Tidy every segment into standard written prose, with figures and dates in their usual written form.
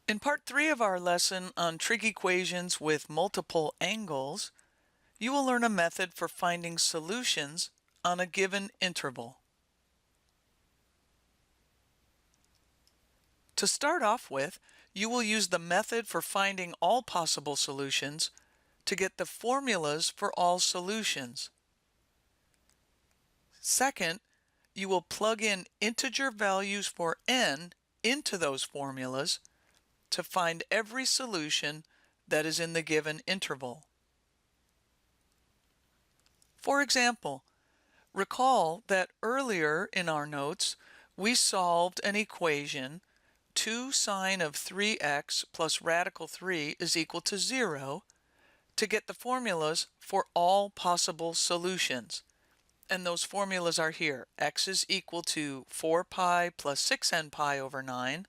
In part 3 of our lesson on trig equations with multiple angles, you will learn a method for finding solutions on a given interval. To start off with, you will use the method for finding all possible solutions to get the formulas for all solutions. Second, you will plug in integer values for n into those formulas to find every solution that is in the given interval. For example, recall that earlier in our notes, we solved an equation 2 sine of 3x plus radical 3 is equal to 0 to get the formulas for all possible solutions. And those formulas are here. X is equal to 4 pi plus 6n pi over 9,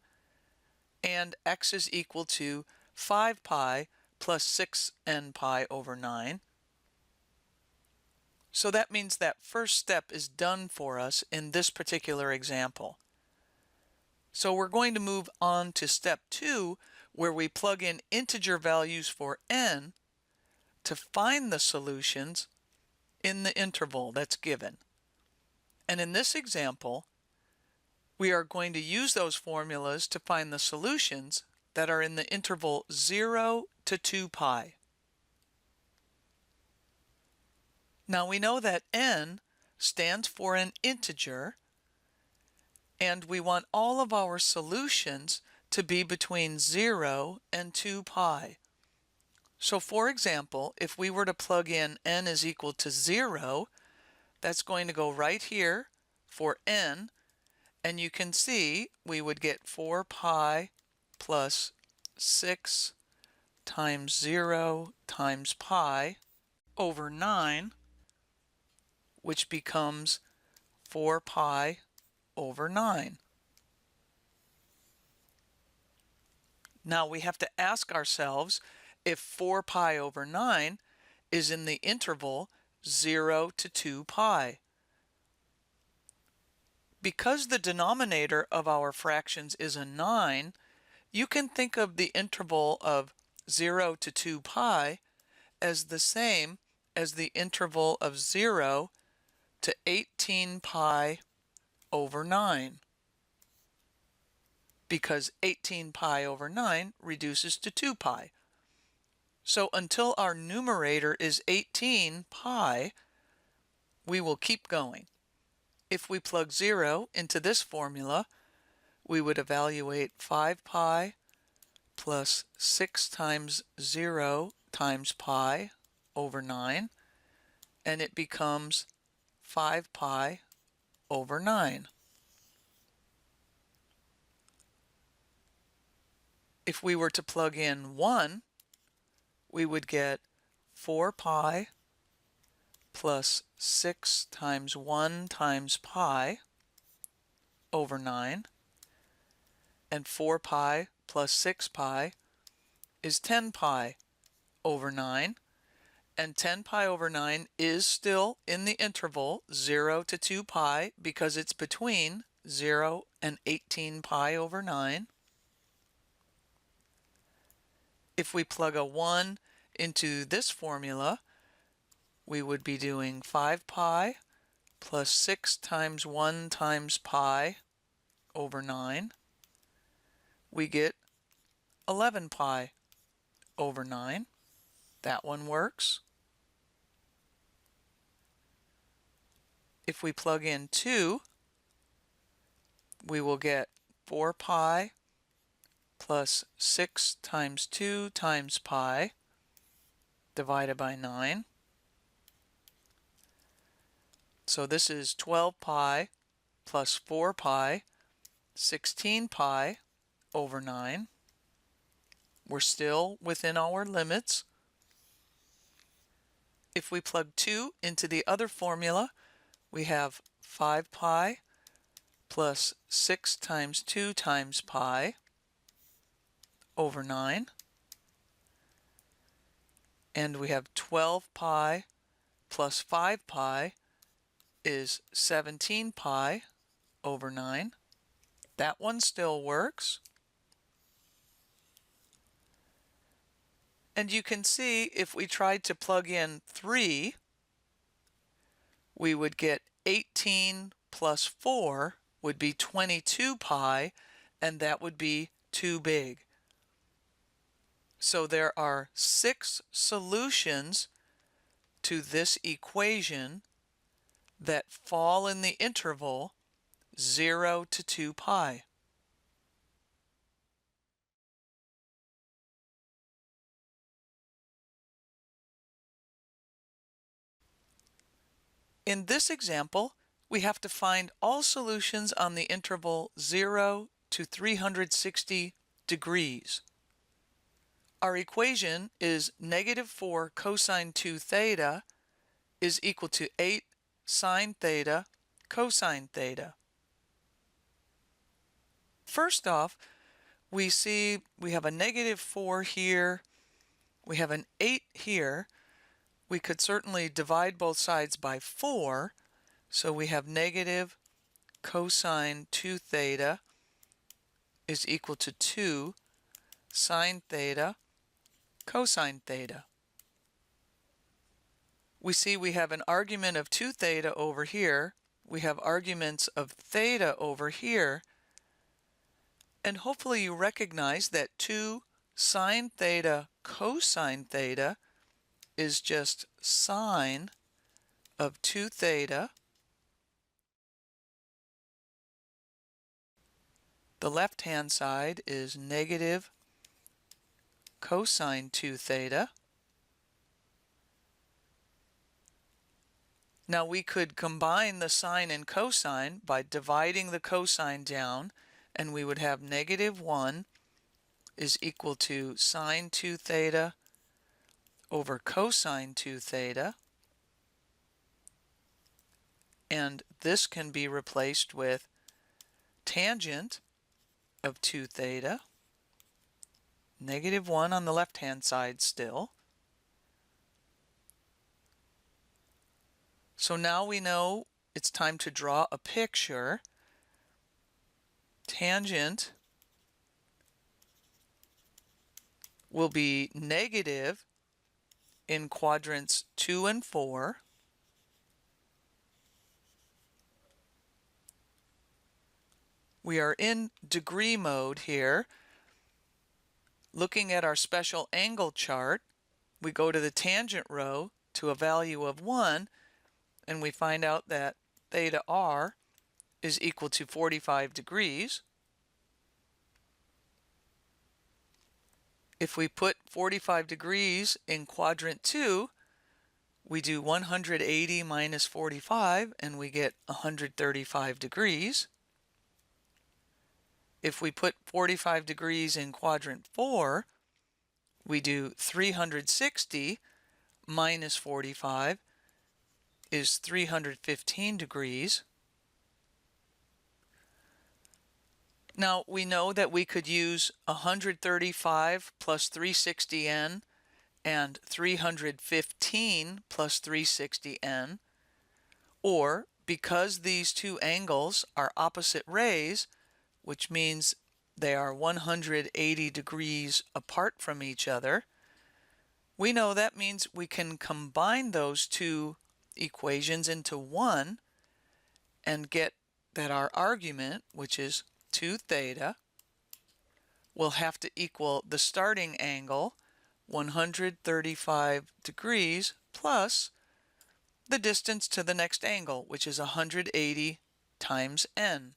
and x is equal to 5 pi plus 6n pi over 9. So that means that first step is done for us in this particular example. So we're going to move on to step 2, where we plug in integer values for n to find the solutions in the interval that's given. And in this example, we are going to use those formulas to find the solutions that are in the interval 0 to 2 pi. Now we know that n stands for an integer, and we want all of our solutions to be between 0 and 2 pi. So for example, if we were to plug in n is equal to 0, that's going to go right here for n, and you can see we would get 4 pi plus 6 times 0 times pi over 9, which becomes 4 pi over 9. Now we have to ask ourselves if 4 pi over 9 is in the interval 0 to 2 pi. Because the denominator of our fractions is a 9, you can think of the interval of 0 to 2 pi as the same as the interval of 0 to 18 pi over 9, because 18 pi over 9 reduces to 2 pi. So until our numerator is 18 pi, we will keep going. If we plug 0 into this formula, we would evaluate 5 pi plus 6 times 0 times pi over 9, and it becomes 5 pi over 9. If we were to plug in 1, we would get 4 pi plus 6 times 1 times pi over 9, and 4 pi plus 6 pi is 10 pi over 9, and 10 pi over 9 is still in the interval 0 to 2 pi because it's between 0 and 18 pi over 9. If we plug a 1 into this formula, we would be doing 5 pi plus 6 times 1 times pi over 9. We get 11 pi over 9. That one works. If we plug in 2, we will get 4 pi plus 6 times 2 times pi divided by 9. So this is 12 pi plus 4 pi, 16 pi over 9. We're still within our limits. If we plug 2 into the other formula, we have 5 pi plus 6 times 2 times pi over 9. And we have 12 pi plus 5 pi is 17 pi over 9. That one still works. And you can see if we tried to plug in 3, we would get 18 plus 4 would be 22 pi, and that would be too big. So there are 6 solutions to this equation that fall in the interval 0 to 2 pi. In this example, we have to find all solutions on the interval 0 to 360 degrees. Our equation is -4 cosine 2 theta is equal to 8 sine theta cosine theta. First off, we see we have a -4 here, we have an 8 here. We could certainly divide both sides by 4, so we have negative cosine 2 theta is equal to 2 sine theta cosine theta. We see we have an argument of 2 theta over here, we have arguments of theta over here, and hopefully you recognize that 2 sine theta cosine theta is just sine of 2 theta. The left-hand side is negative cosine 2 theta. Now we could combine the sine and cosine by dividing the cosine down, and we would have -1 is equal to sine 2 theta over cosine 2 theta. And this can be replaced with tangent of 2 theta, -1 on the left-hand side still. So now we know it's time to draw a picture. Tangent will be negative in quadrants 2 and 4. We are in degree mode here. Looking at our special angle chart, we go to the tangent row to a value of 1, and we find out that theta r is equal to 45 degrees. If we put 45 degrees in quadrant 2, we do 180 minus 45, and we get 135 degrees. If we put 45 degrees in quadrant 4, we do 360 minus 45 is 315 degrees. Now we know that we could use 135 plus 360n and 315 plus 360n, or because these two angles are opposite rays, which means they are 180 degrees apart from each other, we know that means we can combine those two equations into one and get that our argument, which is 2 theta, will have to equal the starting angle, 135 degrees, plus the distance to the next angle, which is 180 times n.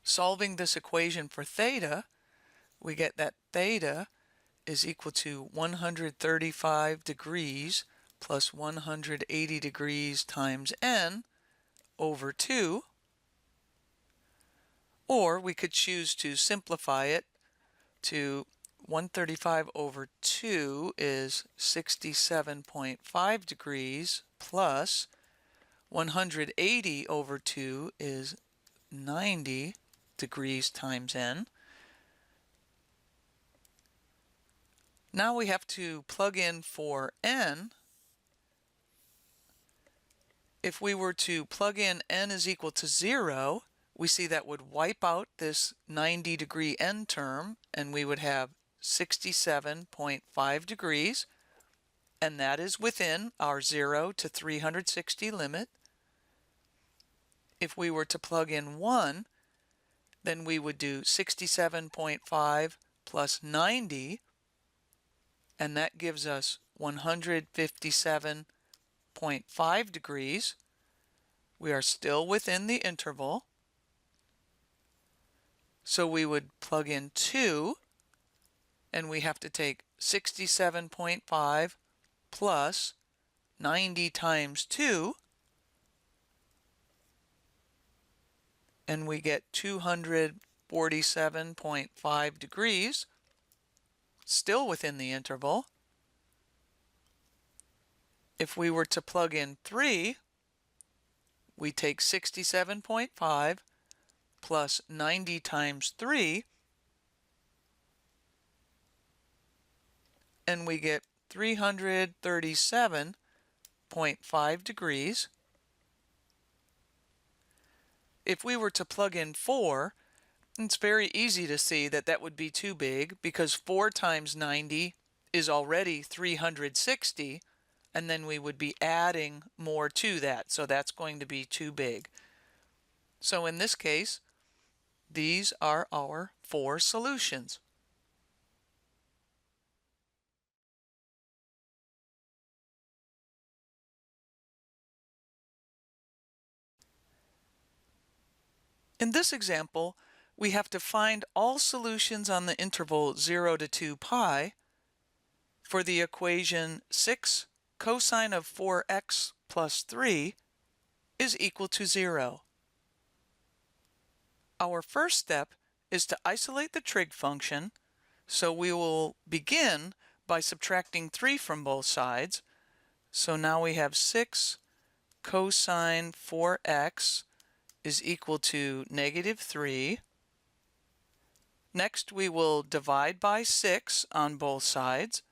Solving this equation for theta, we get that theta is equal to 135 degrees plus 180 degrees times n over 2. Or we could choose to simplify it to 135 over 2 is 67.5 degrees plus 180 over 2 is 90 degrees times n. Now we have to plug in for n. If we were to plug in n is equal to 0, we see that would wipe out this 90-degree end term, and we would have 67.5 degrees, and that is within our 0 to 360 limit. If we were to plug in 1, then we would do 67.5 plus 90, and that gives us 157.5 degrees. We are still within the interval. So we would plug in 2, and we have to take 67.5 plus 90 times 2, and we get 247.5 degrees, still within the interval. If we were to plug in 3, we take 67.5 plus 90 times 3, and we get 337.5 degrees. If we were to plug in 4, it's very easy to see that that would be too big, because 4 times 90 is already 360, and then we would be adding more to that, so that's going to be too big. So in this case, these are our 4 solutions. In this example, we have to find all solutions on the interval 0 to 2 pi for the equation 6 cosine of 4x plus 3 is equal to 0. Our first step is to isolate the trig function, so we will begin by subtracting 3 from both sides. So now we have 6 cosine 4x is equal to negative 3. Next, we will divide by 6 on both sides.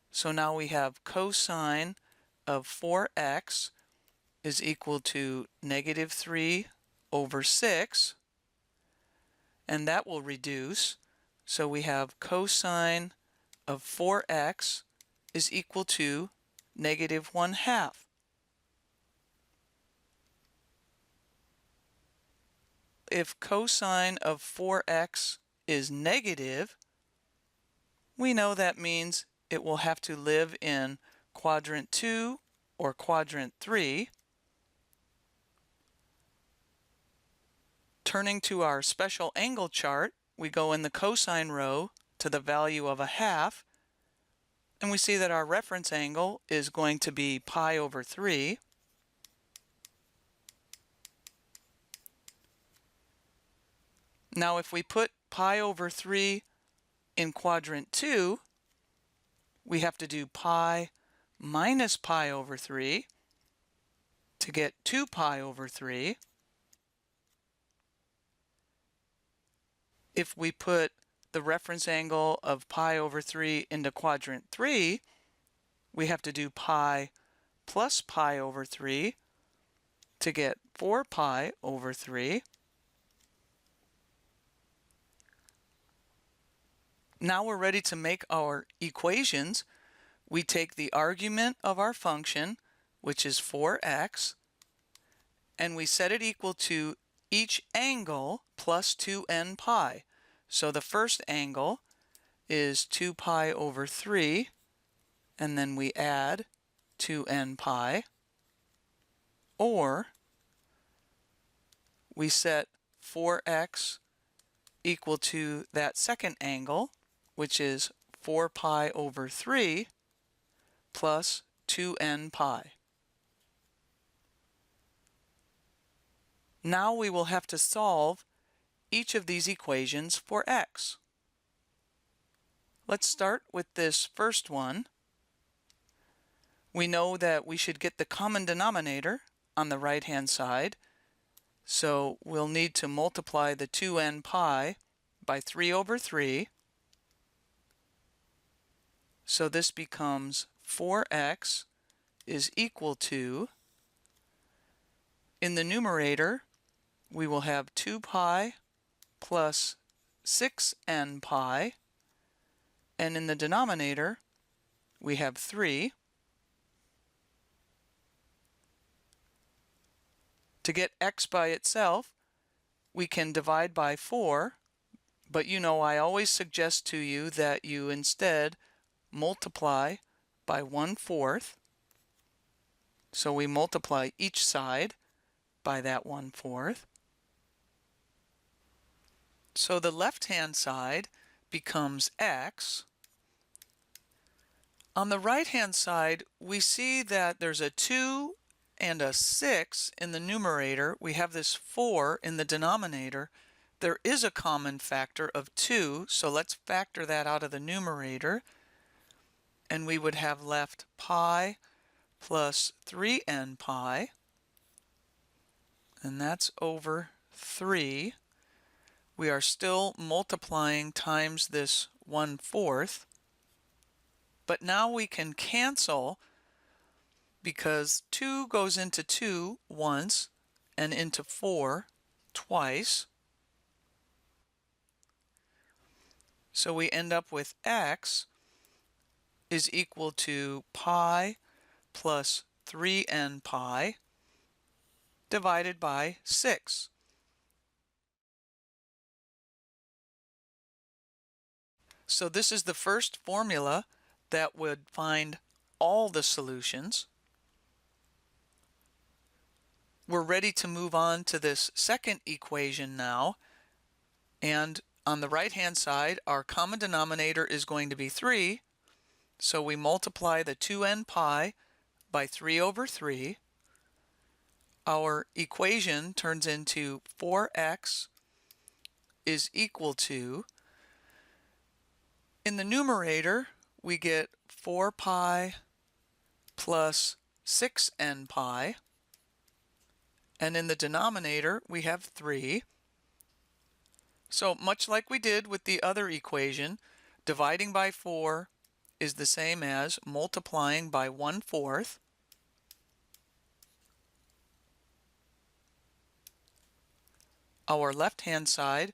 So now we have cosine of 4x is equal to negative 3 over 6. And that will reduce. So we have cosine of 4x is equal to negative 1/2. If cosine of 4x is negative, we know that means it will have to live in quadrant 2 or quadrant 3. Turning to our special angle chart, we go in the cosine row to the value of 1/2, and we see that our reference angle is going to be pi over 3. Now if we put pi over 3 in quadrant 2, we have to do pi minus pi over 3 to get 2 pi over 3. If we put the reference angle of pi over 3 into quadrant 3, we have to do pi plus pi over 3 to get 4 pi over 3. Now we're ready to make our equations. We take the argument of our function, which is 4x, and we set it equal to each angle plus 2n pi. So the first angle is 2 pi over 3, and then we add 2n pi. Or we set 4x equal to that second angle, which is 4 pi over 3 plus 2n pi. Now we will have to solve each of these equations for x. Let's start with this first one. We know that we should get the common denominator on the right-hand side, so we'll need to multiply the 2n pi by 3 over 3. So this becomes 4x is equal to, in the numerator, we will have 2 pi plus 6n pi, and in the denominator we have 3. To get x by itself, we can divide by 4, but you know I always suggest to you that you instead multiply by 1/4. So we multiply each side by that 1/4. So the left-hand side becomes x. On the right-hand side, we see that there's a 2 and a 6 in the numerator. We have this 4 in the denominator. There is a common factor of 2, so let's factor that out of the numerator. And we would have left pi plus 3n pi, and that's over 3. We are still multiplying times this 1/4, but now we can cancel because 2 goes into 2 once and into 4 twice. So we end up with x is equal to pi plus 3n pi divided by 6. So this is the first formula that would find all the solutions. We're ready to move on to this second equation now. And on the right-hand side, our common denominator is going to be 3. So we multiply the 2n pi by 3 over 3. Our equation turns into 4x is equal to, in the numerator, we get 4 pi plus 6n pi. And in the denominator, we have 3. So much like we did with the other equation, dividing by 4 is the same as multiplying by 1/4. Our left-hand side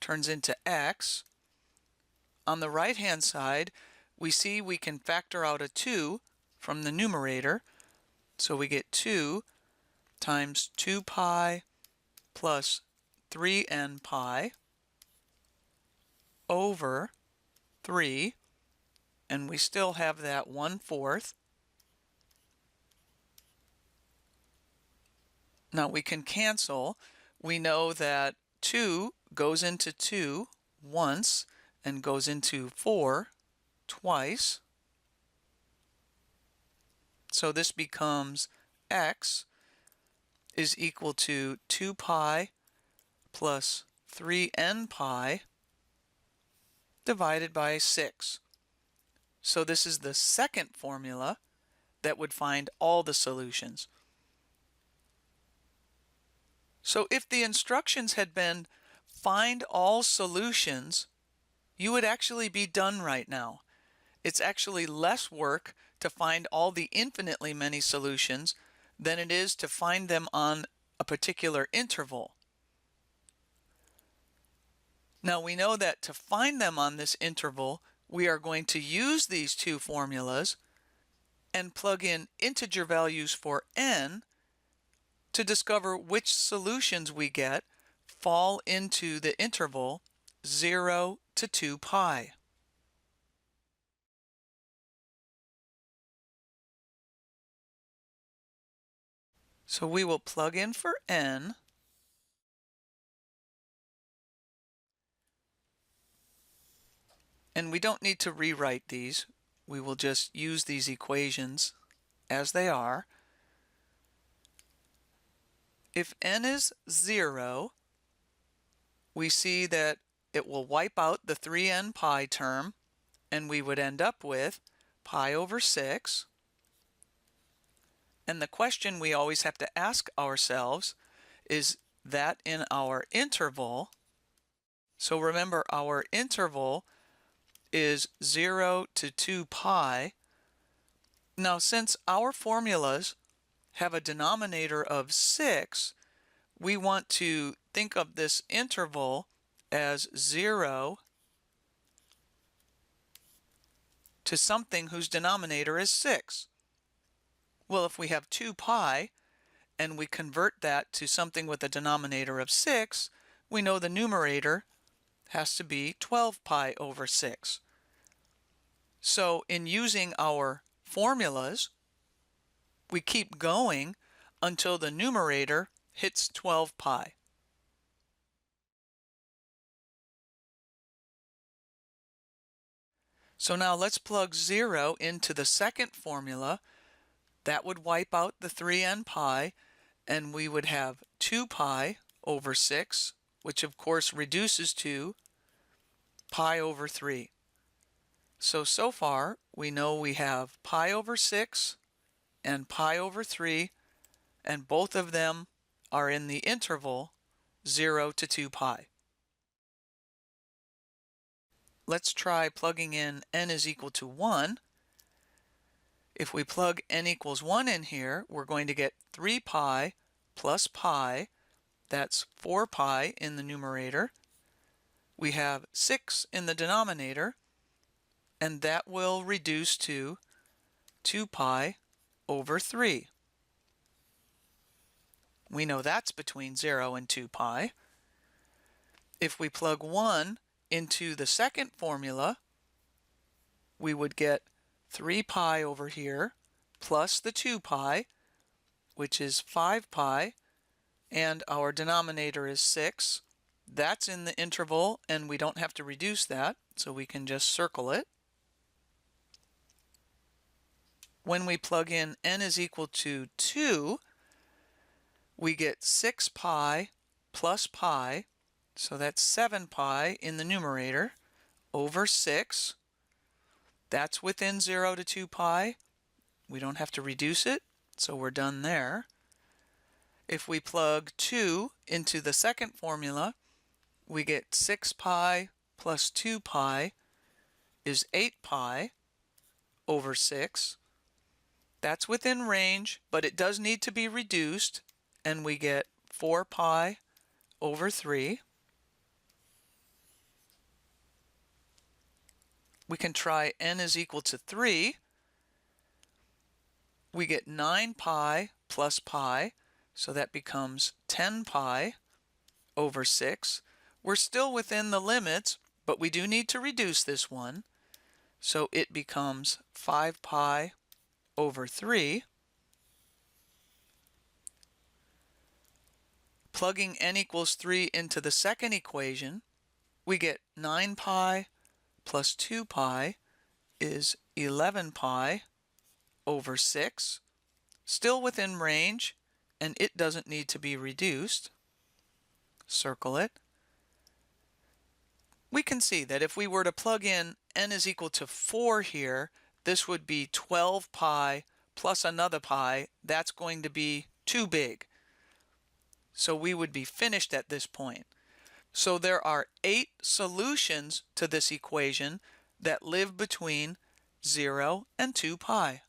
turns into x. On the right-hand side, we see we can factor out a 2 from the numerator. So we get 2 times 2 pi plus 3n pi over 3, and we still have that 1/4. Now we can cancel. We know that 2 goes into 2 once and goes into 4 twice. So this becomes x is equal to 2 pi plus 3n pi divided by 6. So this is the second formula that would find all the solutions. So if the instructions had been find all solutions, you would actually be done right now. It's actually less work to find all the infinitely many solutions than it is to find them on a particular interval. Now we know that to find them on this interval, we are going to use these two formulas and plug in integer values for n to discover which solutions we get fall into the interval 0 to 2 pi. So we will plug in for n, and we don't need to rewrite these. We will just use these equations as they are. If n is 0, we see that it will wipe out the 3n pi term, and we would end up with pi over 6. And the question we always have to ask ourselves is that in our interval. So remember, our interval is 0 to 2 pi. Now, since our formulas have a denominator of 6, we want to think of this interval as 0 to something whose denominator is 6. Well, if we have 2 pi and we convert that to something with a denominator of 6, we know the numerator has to be 12 pi over 6. So in using our formulas, we keep going until the numerator hits 12 pi. So now let's plug 0 into the second formula. That would wipe out the 3n pi, and we would have 2 pi over 6, which of course reduces to pi over 3. So far, we know we have pi over 6 and pi over 3, and both of them are in the interval 0 to 2 pi. Let's try plugging in n is equal to 1. If we plug n equals 1 in here, we're going to get 3 pi plus pi. That's 4 pi in the numerator. We have 6 in the denominator, and that will reduce to 2 pi over 3. We know that's between 0 and 2 pi. If we plug 1 into the second formula, we would get 3 pi over here plus the 2 pi, which is 5 pi, and our denominator is 6. That's in the interval, and we don't have to reduce that, so we can just circle it. When we plug in n is equal to 2, we get 6 pi plus pi, so that's 7 pi in the numerator, over 6. That's within 0 to 2 pi. We don't have to reduce it, so we're done there. If we plug 2 into the second formula, we get 6 pi plus 2 pi is 8 pi over 6. That's within range, but it does need to be reduced, and we get 4 pi over 3. We can try n is equal to 3. We get 9 pi plus pi, so that becomes 10 pi over 6. We're still within the limits, but we do need to reduce this one, so it becomes 5 pi over 3. Plugging n equals 3 into the second equation, we get 9 pi plus 2 pi is 11 pi over 6, still within range, and it doesn't need to be reduced. Circle it. We can see that if we were to plug in n is equal to 4 here, this would be 12 pi plus another pi. That's going to be too big. So we would be finished at this point. So there are 8 solutions to this equation that live between 0 and 2 pi.